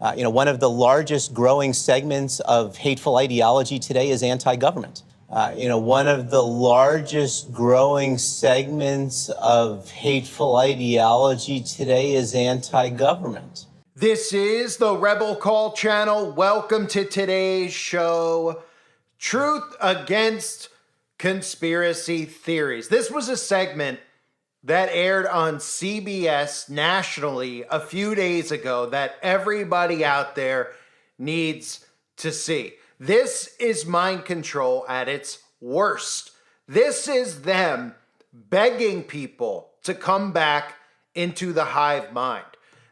One of the largest growing segments of hateful ideology today is anti-government. One of the largest growing segments of hateful ideology today is anti-government. This is the Rebel Call channel. Welcome to today's show, Truth Against Conspiracy Theories. This was a segment that aired on CBS nationally a few days ago that everybody out there needs to see. This is mind control at its worst. This is them begging people to come back into the hive mind.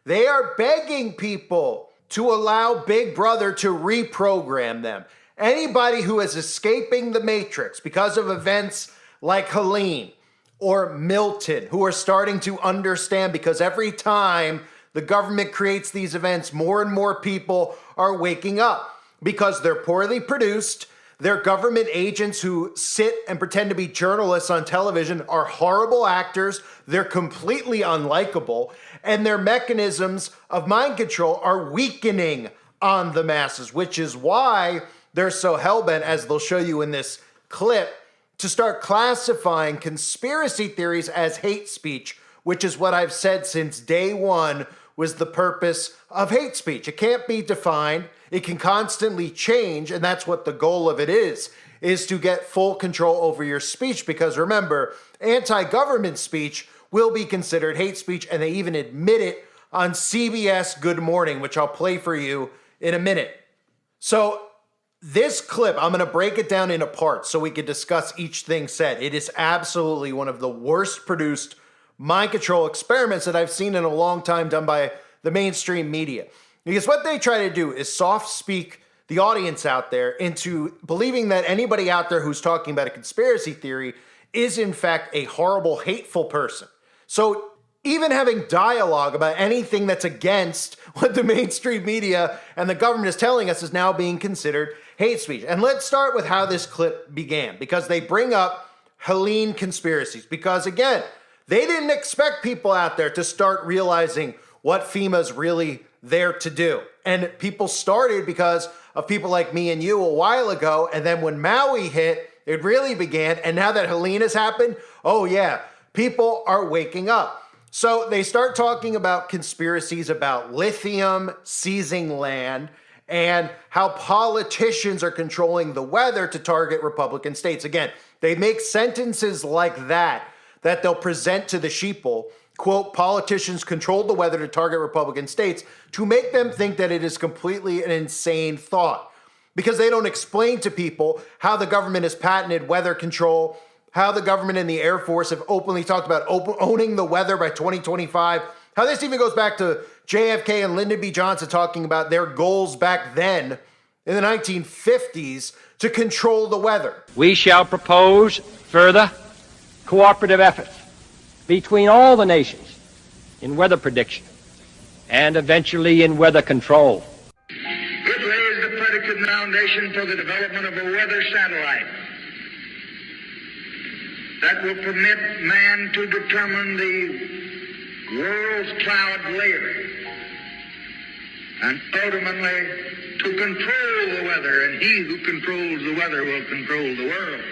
They are begging people to allow Big Brother to reprogram them. Anybody who is escaping the Matrix because of events like Helene or Milton, who are starting to understand, because every time the government creates these events, more and more people are waking up because they're poorly produced. They're government agents who sit and pretend to be journalists on television are horrible actors. They're completely unlikable, and their mechanisms of mind control are weakening on the masses, which is why they're so hellbent, as they'll show you in this clip, to start classifying conspiracy theories as hate speech, which is what I've said since day one was the purpose of hate speech. It can't be defined. It can constantly change, and that's what the goal of it is to get full control over your speech, because remember, anti-government speech will be considered hate speech, and they even admit it on CBS Good Morning, which I'll play for you in a minute. So this clip, I'm going to break it down into parts so we can discuss each thing said. It is absolutely one of the worst produced mind control experiments that I've seen in a long time done by the mainstream media. Because what they try to do is soft speak the audience out there into believing that anybody out there who's talking about a conspiracy theory is in fact a horrible, hateful person. So even having dialogue about anything that's against what the mainstream media and the government is telling us is now being considered hate speech. And let's start with how this clip began, because they bring up Helene conspiracies. Because again, they didn't expect people out there to start realizing what FEMA's really there to do. And people started because of people like me and you a while ago. And then when Maui hit, it really began. And now that Helene has happened, oh yeah, people are waking up. So they start talking about conspiracies about lithium seizing land and how politicians are controlling the weather to target Republican states. Again, they make sentences like that they'll present to the sheeple. Quote, politicians controlled the weather to target Republican states, to make them think that it is completely an insane thought. Because they don't explain to people how the government has patented weather control, how the government and the Air Force have openly talked about owning the weather by 2025, how this even goes back to JFK and Lyndon B. Johnson talking about their goals back then in the 1950s to control the weather. We shall propose further cooperative efforts between all the nations in weather prediction and eventually in weather control. It lays the predicate foundation for the development of a weather satellite that will permit man to determine the world's cloud layer and ultimately to control the weather, and he who controls the weather will control the world.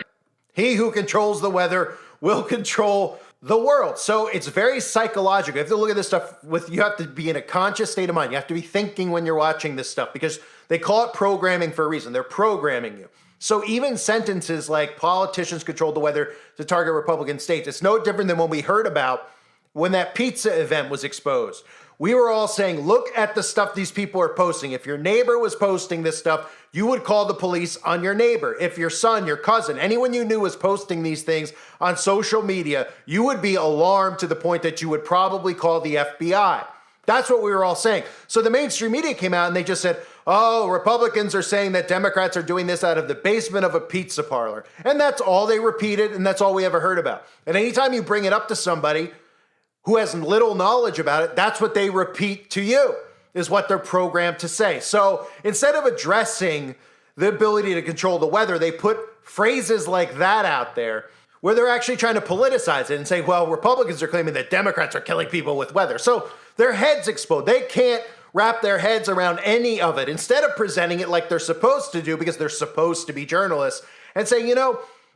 He who controls the weather will control the world. So it's very psychological. You have to look at this stuff you have to be in a conscious state of mind. You have to be thinking when you're watching this stuff, because they call it programming for a reason. They're programming you. So even sentences like politicians controlled the weather to target Republican states, it's no different than when we heard about when that pizza event was exposed. We were all saying, look at the stuff these people are posting. If your neighbor was posting this stuff, you would call the police on your neighbor. If your son, your cousin, anyone you knew was posting these things on social media, you would be alarmed to the point that you would probably call the FBI. That's what we were all saying. So the mainstream media came out and they just said, oh, Republicans are saying that Democrats are doing this out of the basement of a pizza parlor. And that's all they repeated, and that's all we ever heard about. And anytime you bring it up to somebody who has little knowledge about it, that's what they repeat to you, is what they're programmed to say. So instead of addressing the ability to control the weather, they put phrases like that out there where they're actually trying to politicize it and say, well, Republicans are claiming that Democrats are killing people with weather. So their heads explode. They can't wrap their heads around any of it. Instead of presenting it like they're supposed to do, because they're supposed to be journalists, and saying,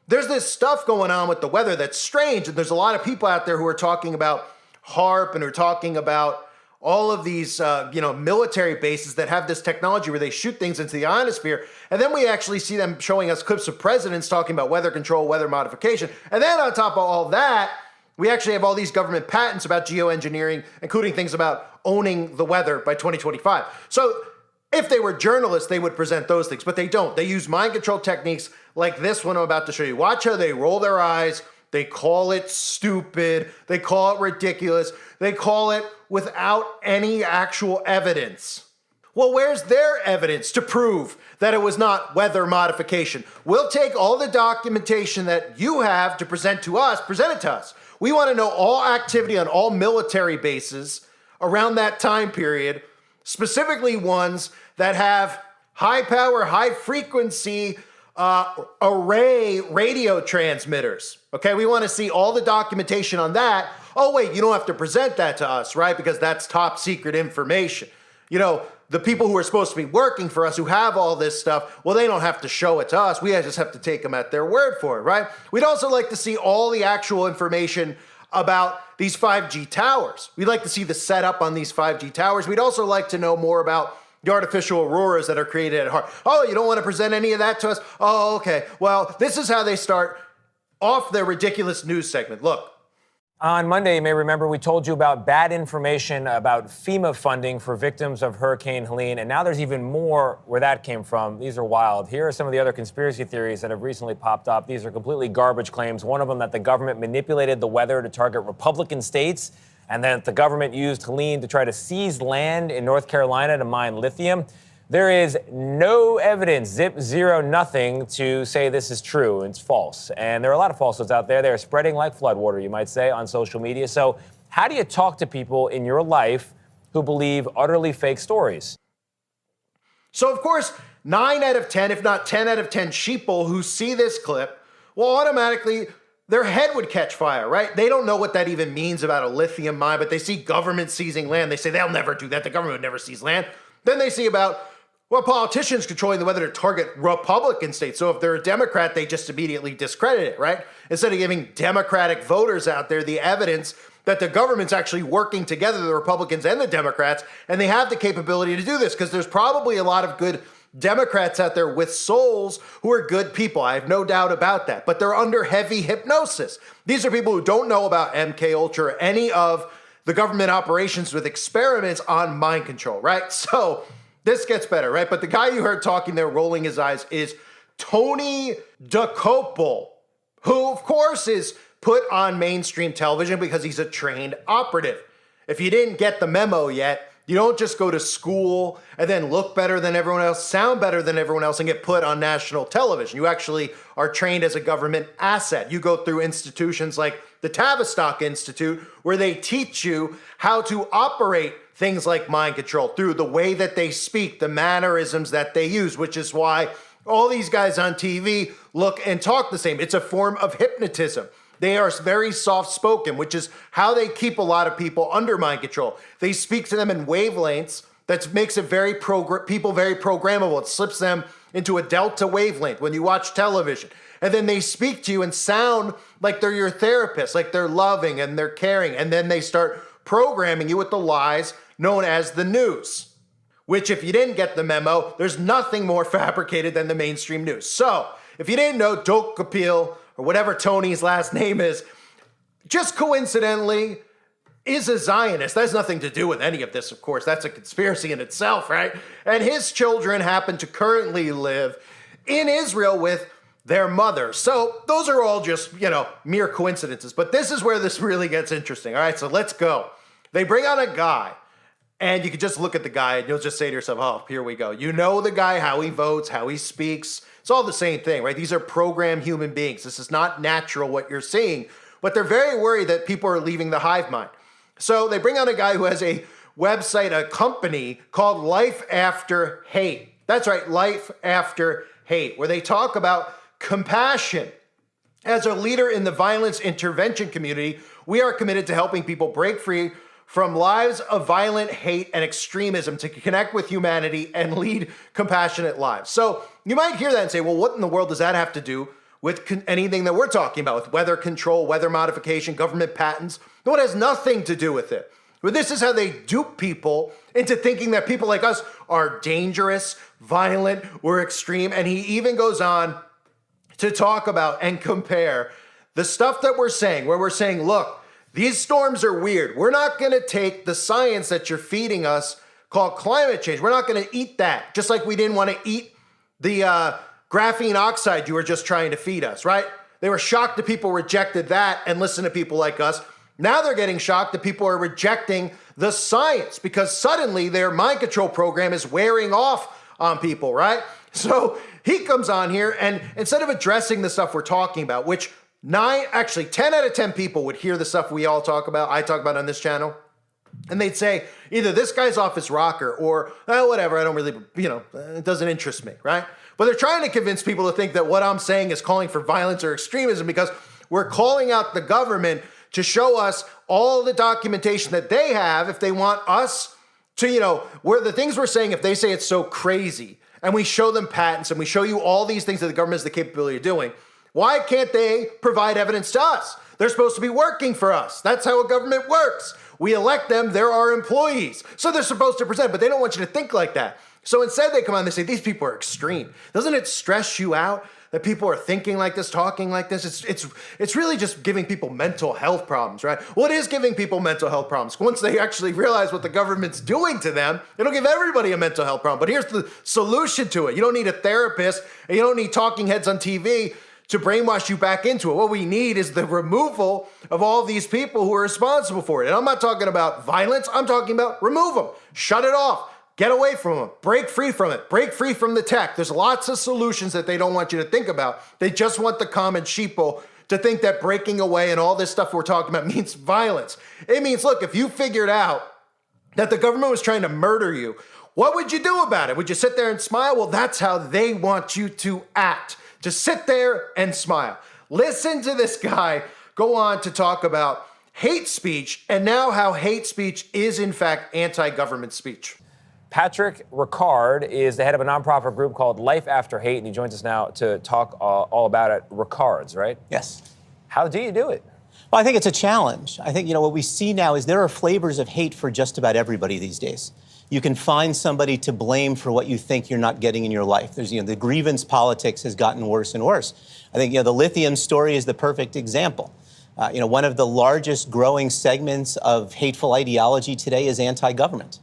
there's this stuff going on with the weather that's strange, and there's a lot of people out there who are talking about HARP and are talking about all of these, military bases that have this technology where they shoot things into the ionosphere. And then we actually see them showing us clips of presidents talking about weather control, weather modification. And then on top of all that, we actually have all these government patents about geoengineering, including things about owning the weather by 2025. So if they were journalists, they would present those things, but they don't. They use mind control techniques like this one I'm about to show you. Watch how they roll their eyes. They call it stupid. They call it ridiculous. They call it without any actual evidence. Well, where's their evidence to prove that it was not weather modification? We'll take all the documentation that you have to present to us, present it to us. We want to know all activity on all military bases around that time period, specifically ones that have high power, high frequency array radio transmitters. Okay, we want to see all the documentation on that. Oh, wait, you don't have to present that to us, right? Because that's top secret information. The people who are supposed to be working for us, who have all this stuff, well, they don't have to show it to us. We just have to take them at their word for it, right? We'd also like to see all the actual information about these 5G towers. We'd like to see the setup on these 5G towers. We'd also like to know more about the artificial auroras that are created at HARP. Oh, you don't want to present any of that to us? Oh, okay. Well, this is how they start off their ridiculous news segment. Look. On Monday, you may remember we told you about bad information about FEMA funding for victims of Hurricane Helene, and now there's even more where that came from. These are wild. Here are some of the other conspiracy theories that have recently popped up. These are completely garbage claims. One of them, that the government manipulated the weather to target Republican states, and then the government used Helene to try to seize land in North Carolina to mine lithium. There is no evidence, zero, nothing, to say this is true. It's false. And there are a lot of falsehoods out there. They're spreading like floodwater, you might say, on social media. So how do you talk to people in your life who believe utterly fake stories? So, of course, 9 out of 10, if not 10 out of 10 sheeple who see this clip, well, automatically their head would catch fire, right? They don't know what that even means about a lithium mine, but they see government seizing land. They say they'll never do that. The government would never seize land. Then they see about, well, politicians controlling the weather to target Republican states. So if they're a Democrat, they just immediately discredit it, right? Instead of giving Democratic voters out there the evidence that the government's actually working together, the Republicans and the Democrats, and they have the capability to do this, because there's probably a lot of good Democrats out there with souls who are good people. I have no doubt about that. But they're under heavy hypnosis. These are people who don't know about MK Ultra or any of the government operations with experiments on mind control, right? So this gets better, right? But the guy you heard talking there, rolling his eyes, is Tony Dokoupil, who, of course, is put on mainstream television because he's a trained operative. If you didn't get the memo yet, you don't just go to school and then look better than everyone else, sound better than everyone else, and get put on national television. You actually are trained as a government asset. You go through institutions like the Tavistock Institute, where they teach you how to operate things like mind control through the way that they speak, the mannerisms that they use, which is why all these guys on TV look and talk the same. It's a form of hypnotism. They are very soft-spoken, which is how they keep a lot of people under mind control. They speak to them in wavelengths that makes it people very programmable. It slips them into a delta wavelength when you watch television. And then they speak to you and sound like they're your therapist, like they're loving and they're caring. And then they start programming you with the lies known as the news, which, if you didn't get the memo, there's nothing more fabricated than the mainstream news. So if you didn't know, Dokoupil, or whatever Tony's last name is, just coincidentally is a Zionist. That has nothing to do with any of this, of course. That's a conspiracy in itself, right? And his children happen to currently live in Israel with their mother. So those are all just, mere coincidences. But this is where this really gets interesting. All right, so let's go. They bring on a guy, and you can just look at the guy, and you'll just say to yourself, oh, here we go. You know the guy, how he votes, how he speaks. It's all the same thing, right? These are programmed human beings. This is not natural what you're seeing, but they're very worried that people are leaving the hive mind. So they bring on a guy who has a website, a company called Life After Hate. That's right, Life After Hate, where they talk about compassion. As a leader in the violence intervention community, we are committed to helping people break free from lives of violent hate and extremism to connect with humanity and lead compassionate lives. So you might hear that and say, well, what in the world does that have to do with anything that we're talking about, with weather control, weather modification, government patents? No, it has nothing to do with it. But this is how they dupe people into thinking that people like us are dangerous, violent, or extreme. And he even goes on to talk about and compare the stuff that we're saying, where we're saying, look, these storms are weird. We're not going to take the science that you're feeding us called climate change. We're not going to eat that, just like we didn't want to eat the graphene oxide you were just trying to feed us, right? They were shocked that people rejected that and listened to people like us. Now they're getting shocked that people are rejecting the science because suddenly their mind control program is wearing off on people, right? So he comes on here and instead of addressing the stuff we're talking about, which 10 out of 10 people would hear the stuff we all talk about, I talk about on this channel, and they'd say, either this guy's off his rocker or, whatever, I don't really, it doesn't interest me, right? But they're trying to convince people to think that what I'm saying is calling for violence or extremism because we're calling out the government to show us all the documentation that they have if they want us to, where the things we're saying, if they say it's so crazy, and we show them patents and we show you all these things that the government has the capability of doing, why can't they provide evidence to us? They're supposed to be working for us. That's how a government works. We elect them, they're our employees. So they're supposed to present, but they don't want you to think like that. So instead they come on and they say, these people are extreme. Doesn't it stress you out that people are thinking like this, talking like this? It's really just giving people mental health problems, right? Well, it is giving people mental health problems. Once they actually realize what the government's doing to them, it'll give everybody a mental health problem. But here's the solution to it. You don't need a therapist and you don't need talking heads on TV to brainwash you back into it. What we need is the removal of all these people who are responsible for it. And I'm not talking about violence. I'm talking about remove them, shut it off, get away from them, break free from it, break free from the tech. There's lots of solutions that they don't want you to think about. They just want the common sheeple to think that breaking away and all this stuff we're talking about means violence. It means, look, if you figured out that the government was trying to murder you, what would you do about it? Would you sit there and smile? Well, that's how they want you to act. Just sit there and smile. Listen to this guy go on to talk about hate speech and now how hate speech is in fact anti-government speech. Patrick Ricard is the head of a nonprofit group called Life After Hate, and he joins us now to talk all about it. Ricards, right? Yes. How do you do it? Well, I think it's a challenge. I think, what we see now is there are flavors of hate for just about everybody these days. You can find somebody to blame for what you think you're not getting in your life. There's, the grievance politics has gotten worse and worse. I think, the lithium story is the perfect example. One of the largest growing segments of hateful ideology today is anti-government.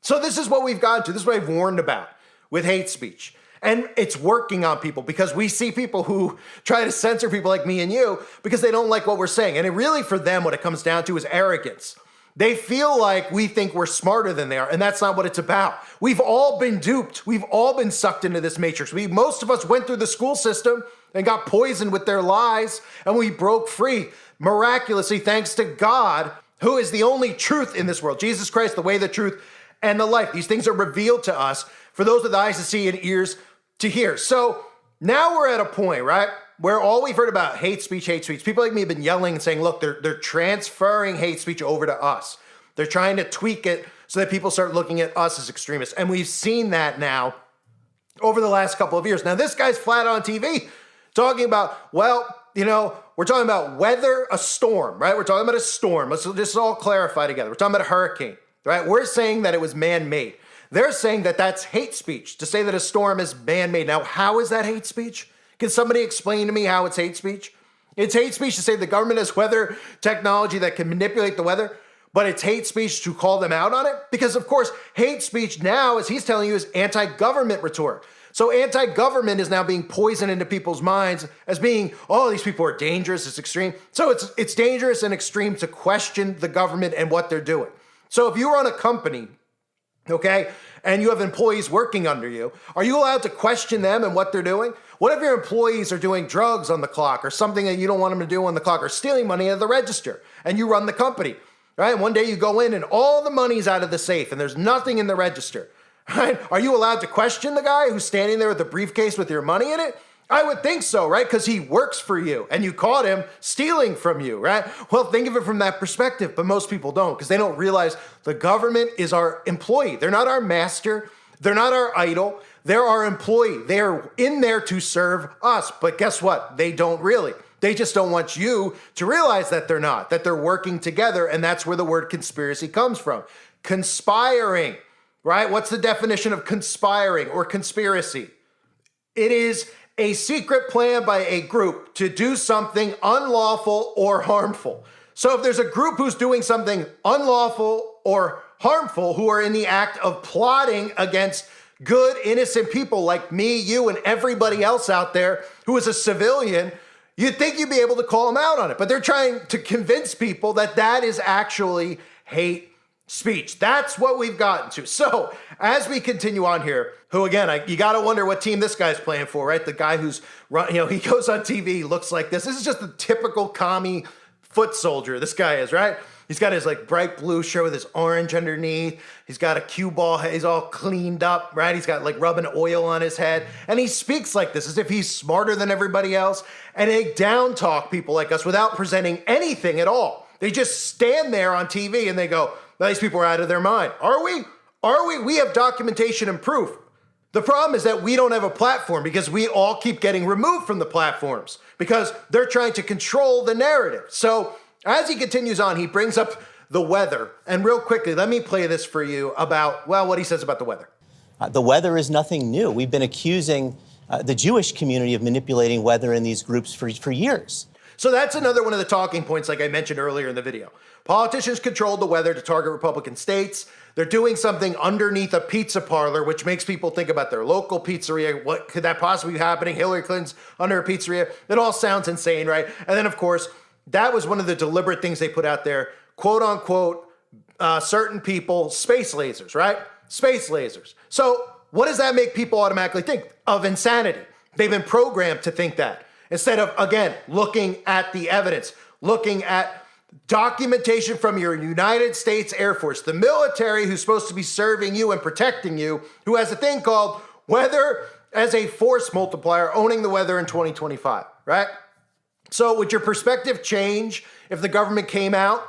So this is what we've gotten to. This is what I've warned about with hate speech. And it's working on people because we see people who try to censor people like me and you because they don't like what we're saying. And it really, for them, what it comes down to is arrogance. They feel like we think we're smarter than they are, and that's not what it's about. We've all been duped. We've all been sucked into this matrix. Most of us went through the school system and got poisoned with their lies, and we broke free miraculously thanks to God, who is the only truth in this world. Jesus Christ, the way, the truth, and the life. These things are revealed to us for those with eyes to see and ears to hear. So now we're at a point, right, where all we've heard about hate speech, people like me have been yelling and saying, look, they're transferring hate speech over to us. They're trying to tweak it so that people start looking at us as extremists. And we've seen that now over the last couple of years. Now, this guy's flat on TV talking about, we're talking about weather, a storm, right? We're talking about a storm. Let's just all clarify together. We're talking about a hurricane, right? We're saying that it was man-made. They're saying that that's hate speech, to say that a storm is man-made. Now, how is that hate speech? Can somebody explain to me how it's hate speech? It's hate speech to say the government has weather technology that can manipulate the weather, but it's hate speech to call them out on it? Because, of course, hate speech now, as he's telling you, is anti-government rhetoric. So anti-government is now being poisoned into people's minds as being, these people are dangerous, it's extreme. So it's dangerous and extreme to question the government and what they're doing. So if you run a company, okay, and you have employees working under you, are you allowed to question them and what they're doing? What if your employees are doing drugs on the clock or something that you don't want them to do on the clock or stealing money out of the register and you run the company, right? And one day you go in and all the money's out of the safe and there's nothing in the register, right? Are you allowed to question the guy who's standing there with a briefcase with your money in it? I would think so, right? Because he works for you and you caught him stealing from you, right? Well, think of it from that perspective, but most people don't because they don't realize the government is our employee. They're not our master. They're not our idol. They're our employee. They're in there to serve us. But guess what? They don't really. They just don't want you to realize that they're not, that they're working together. And that's where the word conspiracy comes from. Conspiring, right? What's the definition of conspiring or conspiracy? It is a secret plan by a group to do something unlawful or harmful. So if there's a group who's doing something unlawful or harmful, who are in the act of plotting against good, innocent people like me, you, and everybody else out there who is a civilian, you'd think you'd be able to call them out on it. But they're trying to convince people that that is actually hate speech. That's what we've gotten to. So as we continue on here, who again, you got to wonder what team this guy's playing for, right? The guy who's, he goes on TV, looks like this. This is just a typical commie foot soldier. This guy is, right? He's got his like bright blue shirt with his orange underneath. He's got a cue ball. He's all cleaned up, right? He's got like rubbing oil on his head. And he speaks like this as if he's smarter than everybody else. And they down talk people like us without presenting anything at all. They just stand there on TV and they go, these people are out of their mind. Are we? Are we? We have documentation and proof. The problem is that we don't have a platform because we all keep getting removed from the platforms because they're trying to control the narrative. So as he continues on, he brings up the weather. And real quickly, let me play this for you about, what he says about the weather. The weather is nothing new. We've been accusing the Jewish community of manipulating weather in these groups for years. So that's another one of the talking points, like I mentioned earlier in the video. Politicians controlled the weather to target Republican states. They're doing something underneath a pizza parlor, which makes people think about their local pizzeria. What could that possibly be happening? Hillary Clinton's under a pizzeria. It all sounds insane, right? And then, of course, that was one of the deliberate things they put out there, quote unquote, certain people, space lasers, right? Space lasers. So what does that make people automatically think? Of insanity. They've been programmed to think that. Instead of, again, looking at the evidence, looking at documentation from your United States Air Force, the military who's supposed to be serving you and protecting you, who has a thing called weather as a force multiplier, owning the weather in 2025, right? So would your perspective change if the government came out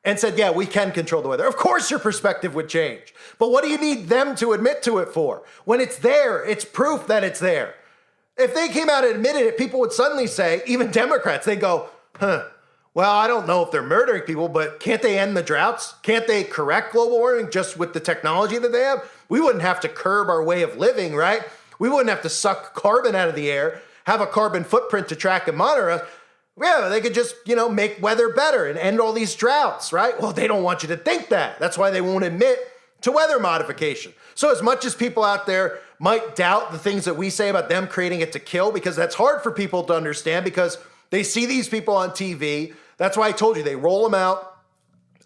and said, yeah, we can control the weather? Of course your perspective would change. But what do you need them to admit to it for? When it's there, it's proof that it's there. If they came out and admitted it, people would suddenly say, even Democrats, they go, well, I don't know if they're murdering people, but can't they end the droughts? Can't they correct global warming just with the technology that they have? We wouldn't have to curb our way of living, right? We wouldn't have to suck carbon out of the air, have a carbon footprint to track and monitor us. Yeah, they could just, make weather better and end all these droughts, right? Well, they don't want you to think that. That's why they won't admit to weather modification. So as much as people out there might doubt the things that we say about them creating it to kill, because that's hard for people to understand because they see these people on TV. That's why I told you they roll them out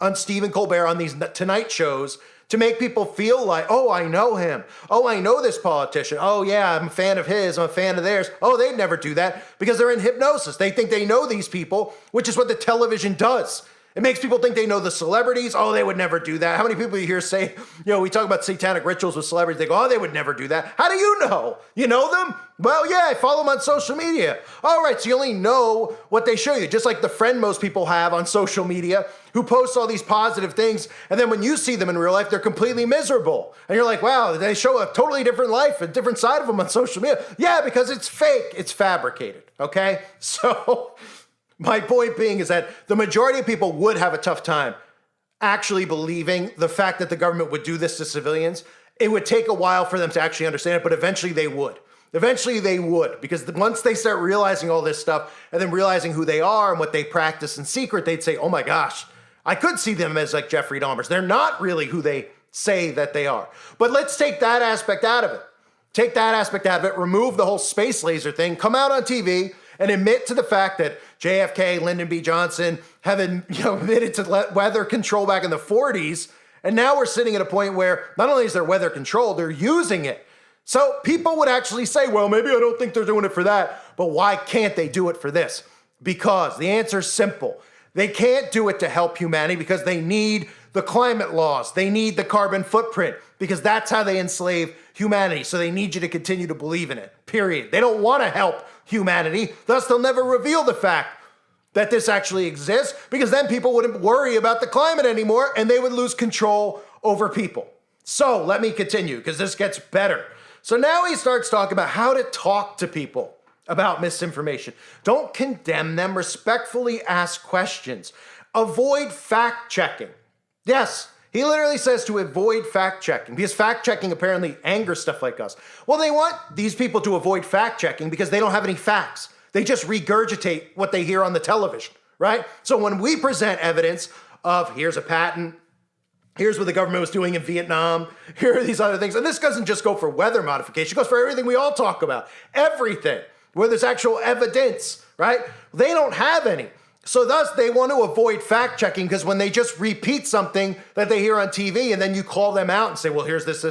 on Stephen Colbert on these Tonight shows to make people feel like, oh, I know him. Oh, I know this politician. Oh, yeah, I'm a fan of his. I'm a fan of theirs. Oh, they'd never do that because they're in hypnosis. They think they know these people, which is what the television does. It makes people think they know the celebrities. Oh, they would never do that. How many people you hear say, we talk about satanic rituals with celebrities. They go, oh, they would never do that. How do you know? You know them? Well, yeah, I follow them on social media. All right, so you only know what they show you, just like the friend most people have on social media who posts all these positive things. And then when you see them in real life, they're completely miserable. And you're like, wow, they show a totally different life, a different side of them on social media. Yeah, because it's fake. It's fabricated, okay? So my point being is that the majority of people would have a tough time actually believing the fact that the government would do this to civilians. It would take a while for them to actually understand it, but eventually they would. Eventually they would, because once they start realizing all this stuff and then realizing who they are and what they practice in secret, they'd say, oh my gosh, I could see them as like Jeffrey Dahmers. They're not really who they say that they are. But let's take that aspect out of it. Take that aspect out of it, remove the whole space laser thing, come out on TV and admit to the fact that JFK, Lyndon B. Johnson have admitted to weather control back in the 40s. And now we're sitting at a point where not only is there weather control, they're using it. So people would actually say, well, maybe I don't think they're doing it for that, but why can't they do it for this? Because the answer is simple. They can't do it to help humanity because they need the climate laws. They need the carbon footprint because that's how they enslave humanity. So they need you to continue to believe in it, period. They don't want to help humanity. Thus, they'll never reveal the fact that this actually exists because then people wouldn't worry about the climate anymore and they would lose control over people. So let me continue because this gets better. So now he starts talking about how to talk to people about misinformation. Don't condemn them, respectfully ask questions. Avoid fact checking. Yes, he literally says to avoid fact checking because fact checking apparently angers stuff like us. Well, they want these people to avoid fact checking because they don't have any facts. They just regurgitate what they hear on the television, right? So when we present evidence of here's a patent, here's what the government was doing in Vietnam, here are these other things, and this doesn't just go for weather modification, it goes for everything we all talk about, everything, where there's actual evidence, right? They don't have any. So thus, they want to avoid fact checking because when they just repeat something that they hear on TV and then you call them out and say, well, here's this,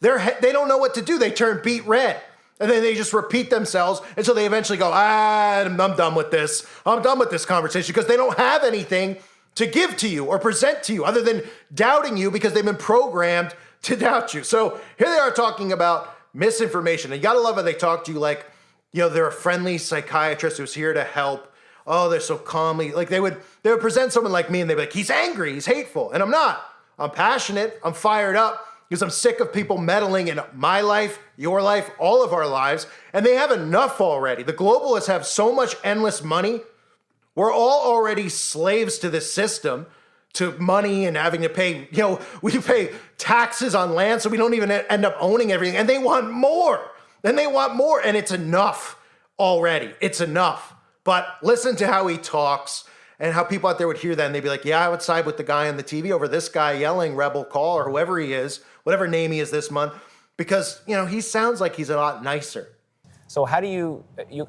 they don't know what to do. They turn beet red. And then they just repeat themselves until they eventually go, I'm done with this. I'm done with this conversation because they don't have anything to give to you or present to you other than doubting you because they've been programmed to doubt you. So here they are talking about misinformation. And you gotta love how they talk to you like, they're a friendly psychiatrist who's here to help. Oh, they're so calmly, like they would present someone like me and they'd be like, he's angry, he's hateful. And I'm not. I'm passionate, I'm fired up. Because I'm sick of people meddling in my life, your life, all of our lives, and they have enough already. The globalists have so much endless money. We're all already slaves to this system, to money and having to pay, we pay taxes on land so we don't even end up owning everything. And they want more. And they want more. And it's enough already. It's enough. But listen to how he talks. And how people out there would hear that and they'd be like, yeah, I would side with the guy on the TV over this guy yelling rebel call or whoever he is, whatever name he is this month, because, he sounds like he's a lot nicer. So how do you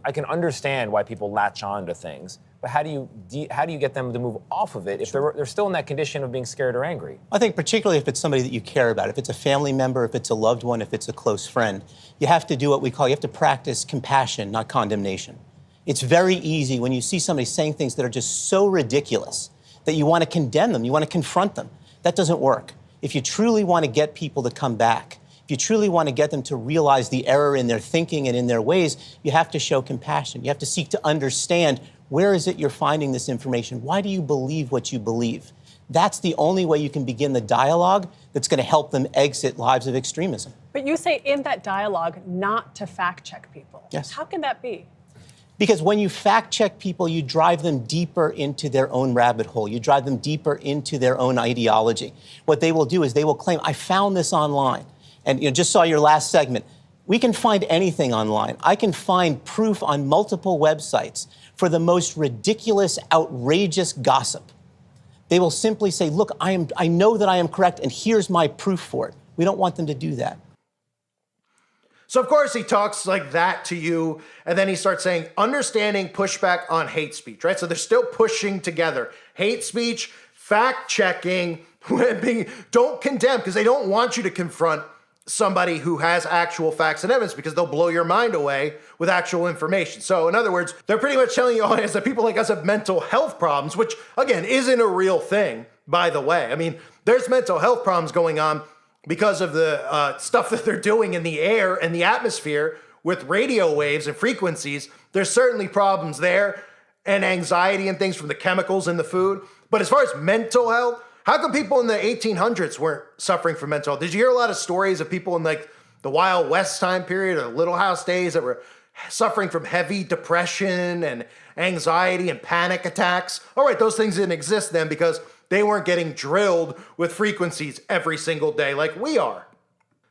I can understand why people latch on to things, but how do you get them to move off of it if they're still in that condition of being scared or angry? I think particularly if it's somebody that you care about, if it's a family member, if it's a loved one, if it's a close friend, you have to do what you have to practice compassion, not condemnation. It's very easy when you see somebody saying things that are just so ridiculous that you want to condemn them, you want to confront them. That doesn't work. If you truly want to get people to come back, if you truly want to get them to realize the error in their thinking and in their ways, you have to show compassion. You have to seek to understand where is it you're finding this information? Why do you believe what you believe? That's the only way you can begin the dialogue that's going to help them exit lives of extremism. But you say in that dialogue not to fact check people. Yes. How can that be? Because when you fact check people, you drive them deeper into their own rabbit hole. You drive them deeper into their own ideology. What they will do is they will claim, I found this online. And just saw your last segment. We can find anything online. I can find proof on multiple websites for the most ridiculous, outrageous gossip. They will simply say, look, I know that I am correct, and here's my proof for it. We don't want them to do that. So, of course, he talks like that to you, and then he starts saying, understanding pushback on hate speech, right? So they're still pushing together. Hate speech, fact-checking, don't condemn, because they don't want you to confront somebody who has actual facts and evidence because they'll blow your mind away with actual information. So, in other words, they're pretty much telling you, audience, that people like us have mental health problems, which, again, isn't a real thing, by the way. I mean, there's mental health problems going on because of the stuff that they're doing in the air and the atmosphere with radio waves and frequencies. There's certainly problems there and anxiety and things from the chemicals in the food. But as far as mental health, how come people in the 1800s weren't suffering from mental health? Did you hear a lot of stories of people in like the Wild West time period or Little House days that were suffering from heavy depression and anxiety and panic attacks? All right, those things didn't exist then because they weren't getting drilled with frequencies every single day like we are.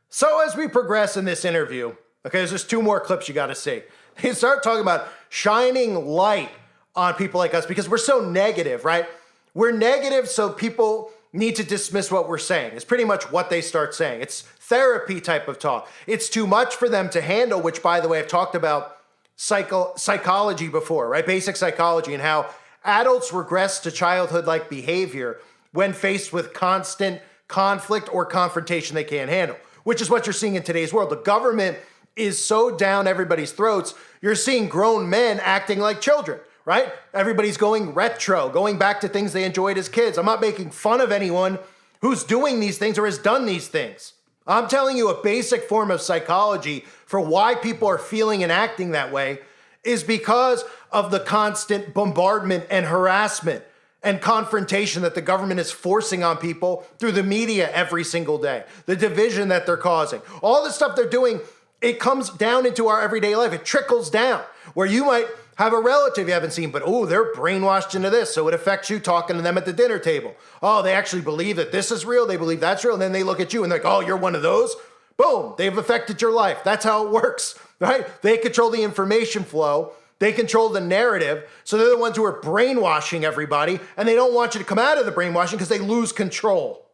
So as we progress in this interview, okay, there's just two more clips you got to see. They start talking about shining light on people like us because we're so negative, right? We're negative, so people need to dismiss what we're saying. It's pretty much what they start saying. It's therapy type of talk. It's too much for them to handle, which, by the way, I've talked about psychology before, right? Basic psychology and how adults regress to childhood-like behavior when faced with constant conflict or confrontation they can't handle, which is what you're seeing in today's world. The government is so down everybody's throats, you're seeing grown men acting like children, right? Everybody's going retro, going back to things they enjoyed as kids. I'm not making fun of anyone who's doing these things or has done these things. I'm telling you a basic form of psychology for why people are feeling and acting that way is because of the constant bombardment and harassment and confrontation that the government is forcing on people through the media every single day, the division that they're causing. All the stuff they're doing, it comes down into our everyday life. It trickles down where you might have a relative you haven't seen, but oh, they're brainwashed into this, so it affects you talking to them at the dinner table. Oh, they actually believe that this is real, they believe that's real, and then they look at you and they're like, oh, you're one of those? Boom, they've affected your life. That's how it works, right? They control the information flow. They control the narrative, so they're the ones who are brainwashing everybody, and they don't want you to come out of the brainwashing because they lose control.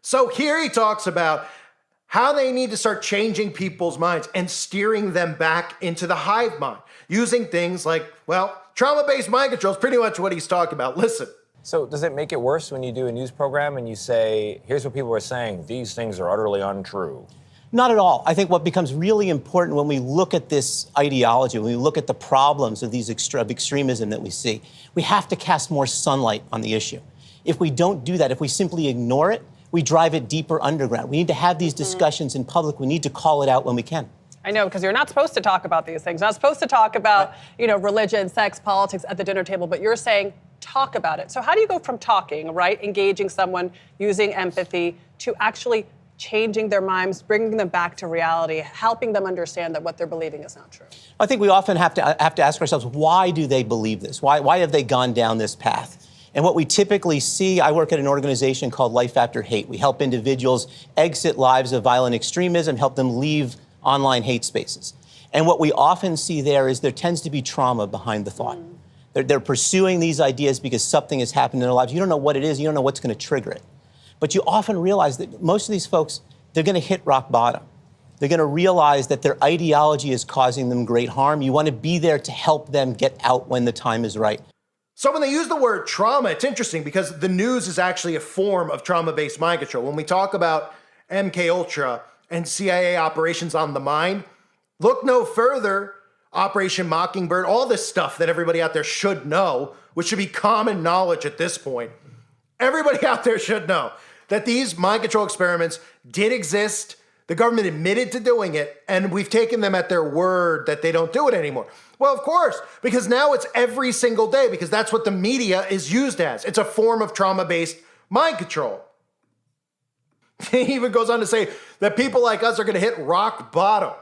So here he talks about how they need to start changing people's minds and steering them back into the hive mind, using things like, well, trauma-based mind control is pretty much what he's talking about. Listen. So does it make it worse when you do a news program and you say, here's what people are saying, these things are utterly untrue? Not at all. I think what becomes really important when we look at this ideology, when we look at the problems of these extremism that we see, we have to cast more sunlight on the issue. If we don't do that, if we simply ignore it, we drive it deeper underground. We need to have these discussions in public. We need to call it out when we can. I know, because you're not supposed to talk about these things. You're not supposed to talk about, religion, sex, politics at the dinner table, but you're saying talk about it. So how do you go from talking, right, engaging someone, using empathy, to actually changing their minds, bringing them back to reality, helping them understand that what they're believing is not true? I think we often have to ask ourselves, why do they believe this? Why have they gone down this path? And what we typically see, I work at an organization called Life After Hate. We help individuals exit lives of violent extremism, help them leave online hate spaces. And what we often see there is there tends to be trauma behind the thought. They're pursuing these ideas because something has happened in their lives. You don't know what it is. You don't know what's going to trigger it. But you often realize that most of these folks, they're going to hit rock bottom. They're going to realize that their ideology is causing them great harm. You want to be there to help them get out when the time is right. So when they use the word trauma, it's interesting because the news is actually a form of trauma-based mind control. When we talk about MK Ultra and CIA operations on the mind, look no further, Operation Mockingbird, all this stuff that everybody out there should know, which should be common knowledge at this point. Everybody out there should know that these mind control experiments did exist. The government admitted to doing it, and we've taken them at their word that they don't do it anymore. Well, of course, because now it's every single day, because that's what the media is used as. It's a form of trauma-based mind control. He even goes on to say that people like us are going to hit rock bottom.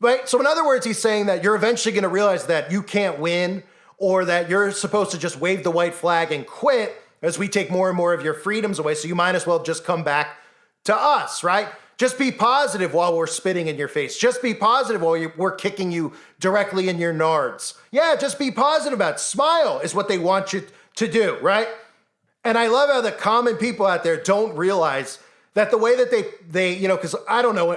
Right? So in other words, he's saying that you're eventually going to realize that you can't win, or that you're supposed to just wave the white flag and quit as we take more and more of your freedoms away. So you might as well just come back to us, right? Just be positive while we're spitting in your face. Just be positive while we're kicking you directly in your nards. Yeah, just be positive about it. Smile is what they want you to do, right? And I love how the common people out there don't realize that the way that they because I don't know,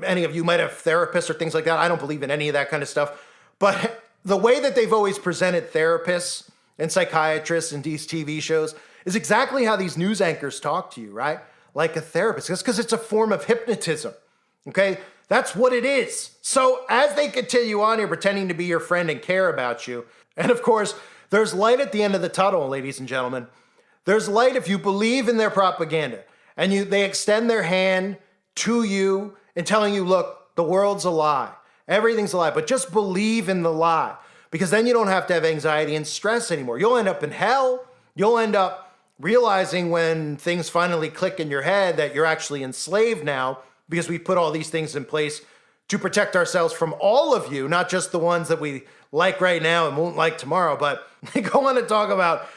any of you might have therapists or things like that. I don't believe in any of that kind of stuff. But the way that they've always presented therapists and psychiatrists in these TV shows is exactly how these news anchors talk to you, right? Like a therapist. That's because it's a form of hypnotism, okay? That's what it is. So as they continue on here pretending to be your friend and care about you, and of course, there's light at the end of the tunnel, ladies and gentlemen. There's light if you believe in their propaganda, and they extend their hand to you and telling you, look, the world's a lie. Everything's a lie, but just believe in the lie, because then you don't have to have anxiety and stress anymore. You'll end up in hell. You'll end up realizing when things finally click in your head that you're actually enslaved now, because we put all these things in place to protect ourselves from all of you, not just the ones that we like right now and won't like tomorrow. But they go on to talk about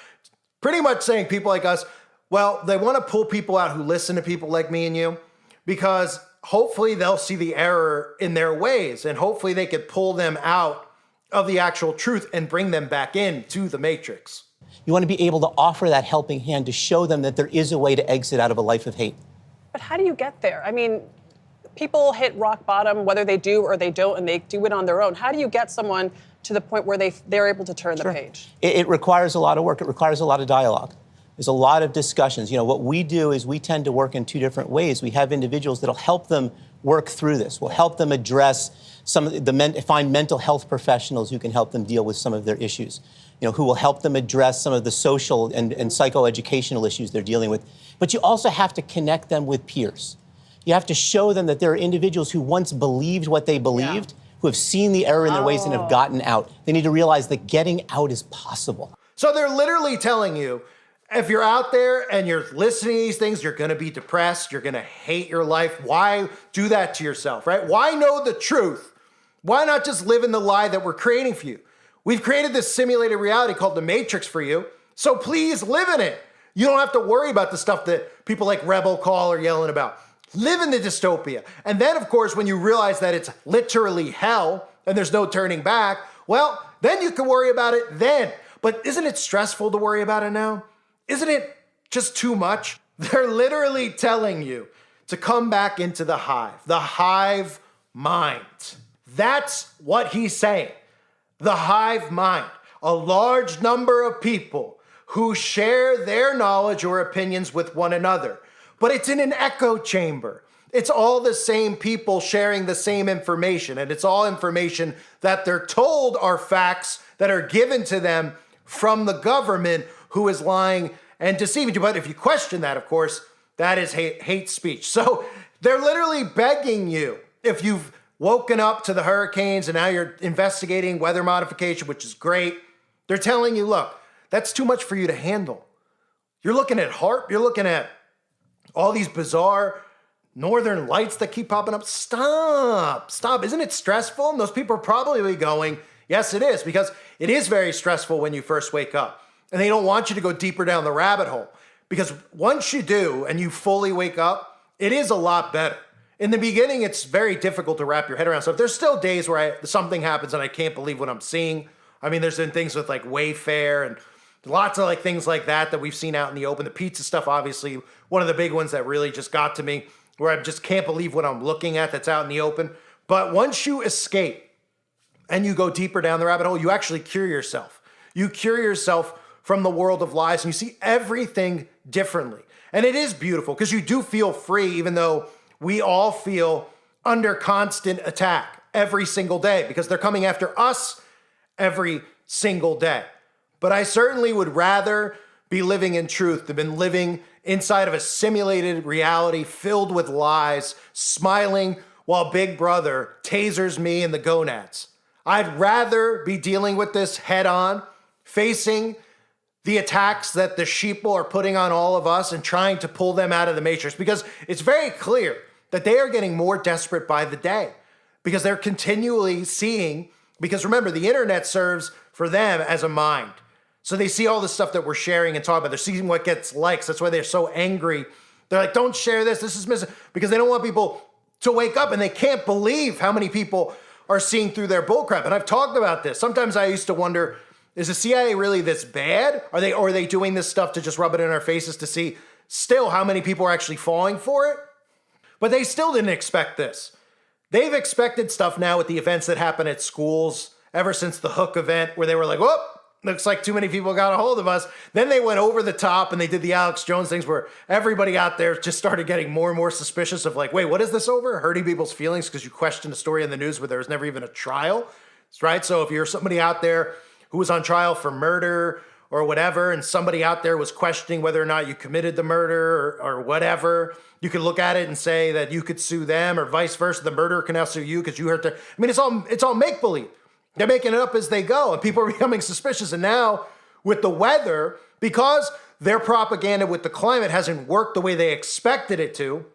pretty much saying people like us, well, they want to pull people out who listen to people like me and you, because hopefully they'll see the error in their ways, and hopefully they could pull them out of the actual truth and bring them back into the matrix. You want to be able to offer that helping hand to show them that there is a way to exit out of a life of hate. But how do you get there? I mean, people hit rock bottom, whether they do or they don't, and they do it on their own. How do you get someone to the point where they're able to turn the page? It requires a lot of work. It requires a lot of dialogue. There's a lot of discussions. What we do is we tend to work in two different ways. We have individuals that'll help them work through this. We'll help them address some of find mental health professionals who can help them deal with some of their issues. who will help them address some of the social and psychoeducational issues they're dealing with. But you also have to connect them with peers. You have to show them that there are individuals who once believed what they believed, who have seen the error in their ways and have gotten out. They need to realize that getting out is possible. So they're literally telling you, if you're out there and you're listening to these things, you're going to be depressed. You're going to hate your life. Why do that to yourself, right? Why know the truth? Why not just live in the lie that we're creating for you? We've created this simulated reality called the Matrix for you. So please live in it. You don't have to worry about the stuff that people like Rebel Call are yelling about. Live in the dystopia. And then, of course, when you realize that it's literally hell and there's no turning back, well, then you can worry about it then. But isn't it stressful to worry about it now? Isn't it just too much? They're literally telling you to come back into the hive mind. That's what he's saying. The hive mind. A large number of people who share their knowledge or opinions with one another. But it's in an echo chamber. It's all the same people sharing the same information. And it's all information that they're told are facts that are given to them from the government who is lying and deceiving you. But if you question that, of course, that is hate speech. So they're literally begging you, if you've woken up to the hurricanes and now you're investigating weather modification, which is great, they're telling you, look, that's too much for you to handle. You're looking at HAARP, you're looking at all these bizarre northern lights that keep popping up. Stop. Isn't it stressful? And those people are probably going, yes, it is, because it is very stressful when you first wake up. And they don't want you to go deeper down the rabbit hole. Because once you do and you fully wake up, it is a lot better. In the beginning, it's very difficult to wrap your head around. So if there's still days where something happens and I can't believe what I'm seeing. I mean, there's been things with like Wayfair and lots of like things like that we've seen out in the open. The pizza stuff, obviously, one of the big ones that really just got to me, where I just can't believe what I'm looking at that's out in the open. But once you escape and you go deeper down the rabbit hole, you actually cure yourself. You cure yourself from the world of lies and you see everything differently. And it is beautiful because you do feel free, even though we all feel under constant attack every single day because they're coming after us every single day. But I certainly would rather be living in truth than been living inside of a simulated reality filled with lies, smiling while Big Brother tasers me in the gonads. I'd rather be dealing with this head on, facing the attacks that the sheeple are putting on all of us and trying to pull them out of the matrix, because it's very clear that they are getting more desperate by the day because they're continually seeing, because remember, the internet serves for them as a mind. So they see all the stuff that we're sharing and talking about. They're seeing what gets likes. That's why they're so angry. They're like, don't share this. This is missing, because they don't want people to wake up, and they can't believe how many people are seeing through their bullcrap. And I've talked about this. Sometimes I used to wonder, is the CIA really this bad? Or are they doing this stuff to just rub it in our faces to see still how many people are actually falling for it? But they still didn't expect this. They've expected stuff now with the events that happen at schools ever since the Hook event, where they were like, whoop, looks like too many people got a hold of us. Then they went over the top and they did the Alex Jones things where everybody out there just started getting more and more suspicious of like, wait, what is this over? Hurting people's feelings because you questioned a story in the news where there was never even a trial, right? So if you're somebody out there who was on trial for murder or whatever, and somebody out there was questioning whether or not you committed the murder or whatever, you could look at it and say that you could sue them, or vice versa. The murderer can now sue you because you hurt their... I mean, it's all make-believe. They're making it up as they go, and people are becoming suspicious. And now with the weather, because their propaganda with the climate hasn't worked the way they expected it to,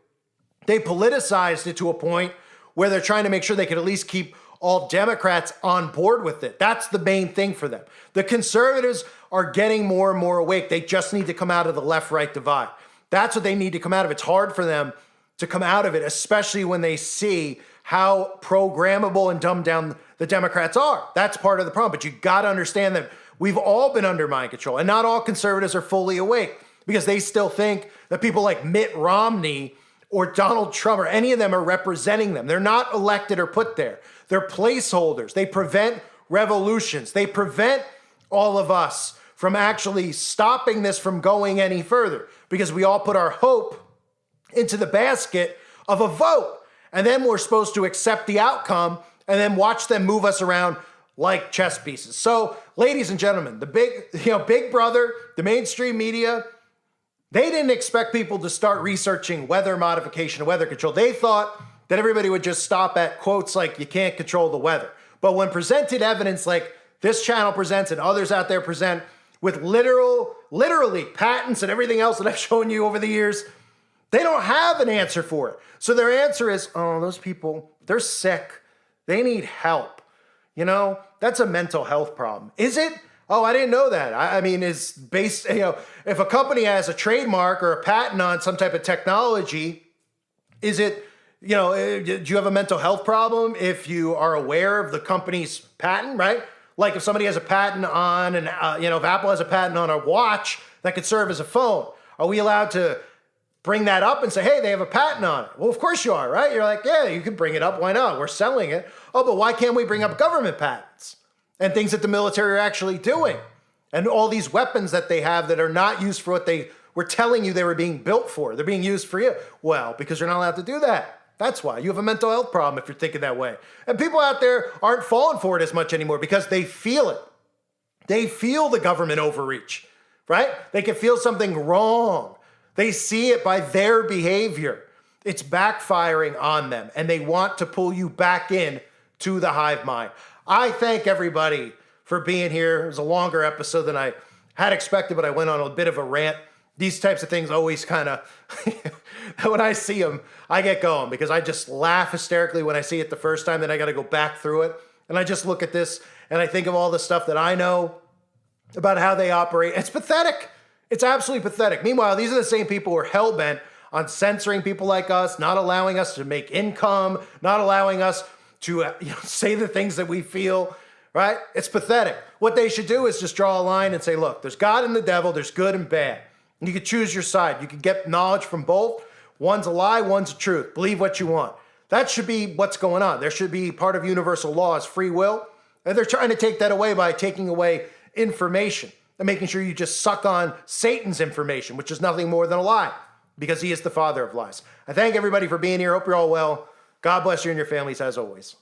they politicized it to a point where they're trying to make sure they can at least keep all Democrats on board with it. That's the main thing for them. The conservatives are getting more and more awake. They just need to come out of the left-right divide. That's what they need to come out of. It's hard for them to come out of it, especially when they see how programmable and dumbed down the Democrats are. That's part of the problem. But you got to understand that we've all been under mind control, and not all conservatives are fully awake, because they still think that people like Mitt Romney or Donald Trump or any of them are representing them. They're not elected or put there. They're placeholders. They prevent revolutions. They prevent all of us from actually stopping this from going any further, because we all put our hope into the basket of a vote. And then we're supposed to accept the outcome and then watch them move us around like chess pieces. So, ladies and gentlemen, the Big Brother, the mainstream media, they didn't expect people to start researching weather modification and weather control. They thought that everybody would just stop at quotes like, you can't control the weather. But when presented evidence like this channel presents and others out there present with literally patents and everything else that I've shown you over the years, they don't have an answer for it. So their answer is, oh, those people, they're sick. They need help. You know, that's a mental health problem. Is it? Oh, I didn't know that. I mean, it's based, if a company has a trademark or a patent on some type of technology, is it, do you have a mental health problem if you are aware of the company's patent, right? Like if somebody has a patent on, if Apple has a patent on a watch that could serve as a phone, are we allowed to bring that up and say, hey, they have a patent on it? Well, of course you are, right? You're like, yeah, you can bring it up. Why not? We're selling it. Oh, but why can't we bring up government patents and things that the military are actually doing? And all these weapons that they have that are not used for what they were telling you they were being built for. They're being used for you. Well, because you're not allowed to do that. That's why. You have a mental health problem if you're thinking that way. And people out there aren't falling for it as much anymore because they feel it. They feel the government overreach, right? They can feel something wrong. They see it by their behavior. It's backfiring on them, and they want to pull you back in to the hive mind. I thank everybody for being here. It was a longer episode than I had expected, but I went on a bit of a rant. These types of things always kind of, when I see them, I get going because I just laugh hysterically when I see it the first time, then I got to go back through it. And I just look at this and I think of all the stuff that I know about how they operate. It's pathetic. It's absolutely pathetic. Meanwhile, these are the same people who are hell-bent on censoring people like us, not allowing us to make income, not allowing us to say the things that we feel, right? It's pathetic. What they should do is just draw a line and say, look, there's God and the devil, there's good and bad. And you can choose your side. You can get knowledge from both. One's a lie, one's a truth. Believe what you want. That should be what's going on. There should be part of universal law is free will. And they're trying to take that away by taking away information and making sure you just suck on Satan's information, which is nothing more than a lie, because he is the father of lies. I thank everybody for being here. Hope you're all well. God bless you and your families as always.